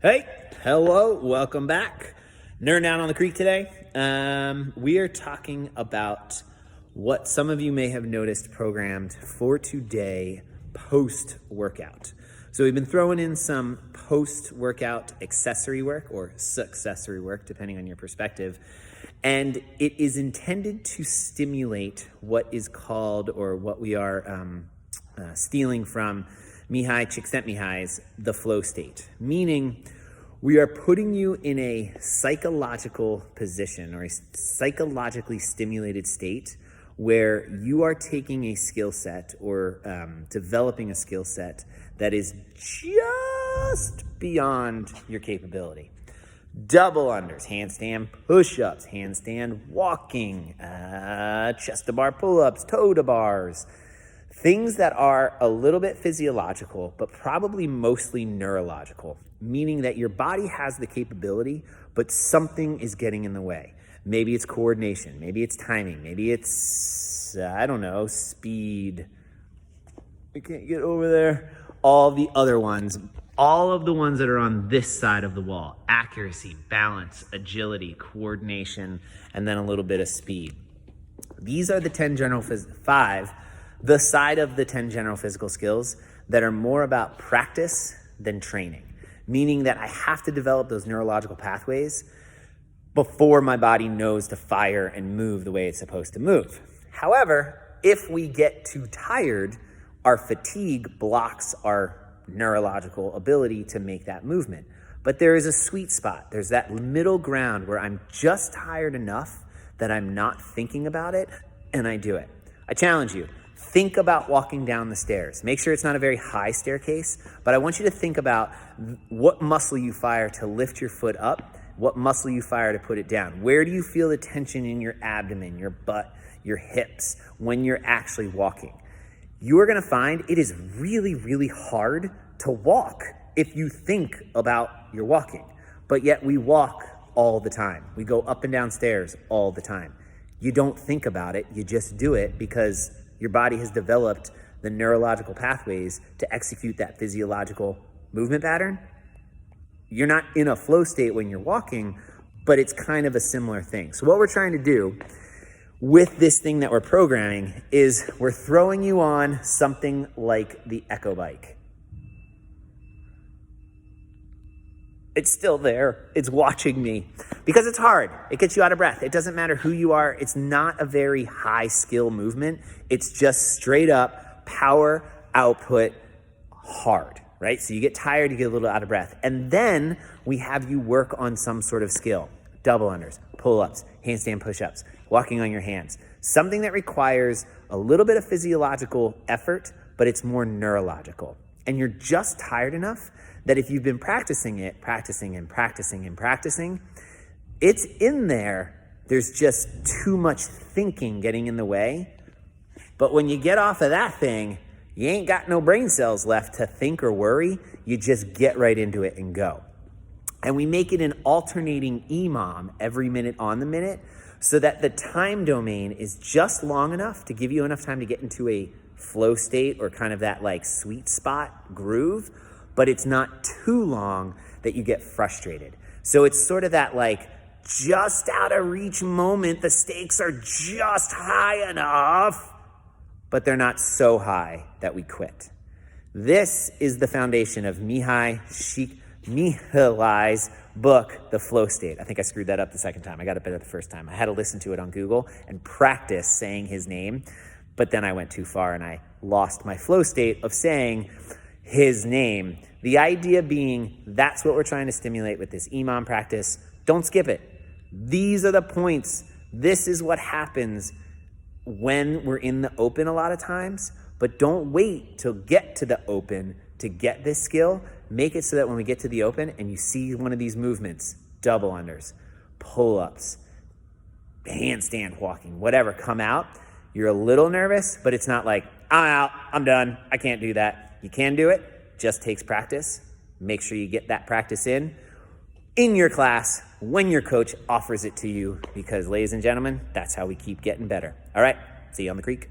Hey, hello, welcome back. Nerd Down on the Creek today. We are talking about what some of you may have noticed programmed for today post-workout. So we've been throwing in some post-workout accessory work or successory work, depending on your perspective. And it is intended to stimulate what is called, or what we are stealing from Mihaly Csikszentmihalyi's The Flow State, meaning we are putting you in a psychological position or a psychologically stimulated state where you are taking a skill set or developing a skill set that is just beyond your capability. Double unders, handstand push-ups, handstand walking, chest-to-bar pull-ups, toe-to-bars, things that are a little bit physiological, but probably mostly neurological, meaning that your body has the capability, but something is getting in the way. Maybe it's coordination, maybe it's timing, maybe it's, speed. I can't get over there. All the other ones, all of the ones that are on this side of the wall: accuracy, balance, agility, coordination, and then a little bit of speed. These are the 10 general the side of the 10 general physical skills that are more about practice than training, meaning that I have to develop those neurological pathways before my body knows to fire and move the way it's supposed to move. However, if we get too tired, our fatigue blocks our neurological ability to make that movement. But there is a sweet spot. There's that middle ground where I'm just tired enough that I'm not thinking about it and I do it. I challenge you. Think about walking down the stairs. Make sure it's not a very high staircase, but I want you to think about what muscle you fire to lift your foot up, what muscle you fire to put it down. Where do you feel the tension in your abdomen, your butt, your hips when you're actually walking? You are going to find it is really, really hard to walk if you think about your walking, but yet we walk all the time. We go up and down stairs all the time. You don't think about it, you just do it because your body has developed the neurological pathways to execute that physiological movement pattern. You're not in a flow state when you're walking, but it's kind of a similar thing. So what we're trying to do with this thing that we're programming is we're throwing you on something like the Echo Bike. It's still there. It's watching me because it's hard. It gets you out of breath. It doesn't matter who you are. It's not a very high skill movement. It's just straight up power output hard, right? So you get tired, you get a little out of breath. And then we have you work on some sort of skill: double unders, pull-ups, handstand push-ups, walking on your hands. Something that requires a little bit of physiological effort, but it's more neurological. And you're just tired enough that if you've been practicing, it's in there. There's just too much thinking getting in the way. But when you get off of that thing, you ain't got no brain cells left to think or worry. You just get right into it and go. And we make it an alternating EMOM every minute on the minute so that the time domain is just long enough to give you enough time to get into a flow state or kind of that like sweet spot groove, but it's not too long that you get frustrated. So it's sort of that like just out of reach moment. The stakes are just high enough, but they're not so high that we quit. This is the foundation of Mihaly Csikszentmihalyi's book, The Flow State. I think I screwed that up the second time. I got it better the first time. I had to listen to it on Google and practice saying his name, but then I went too far and I lost my flow state of saying his name. The idea being that's what we're trying to stimulate with this EMOM practice. Don't skip it. These are the points. This is what happens when we're in the open a lot of times, but don't wait till get to the open to get this skill. Make it so that when we get to the open and you see one of these movements, double unders, pull-ups, handstand walking, whatever, come out, you're a little nervous, but it's not like, I'm out, I'm done, I can't do that. You can do it. Just takes practice. Make sure you get that practice in your class when your coach offers it to you, because ladies and gentlemen, that's how we keep getting better. All right, see you on the creek.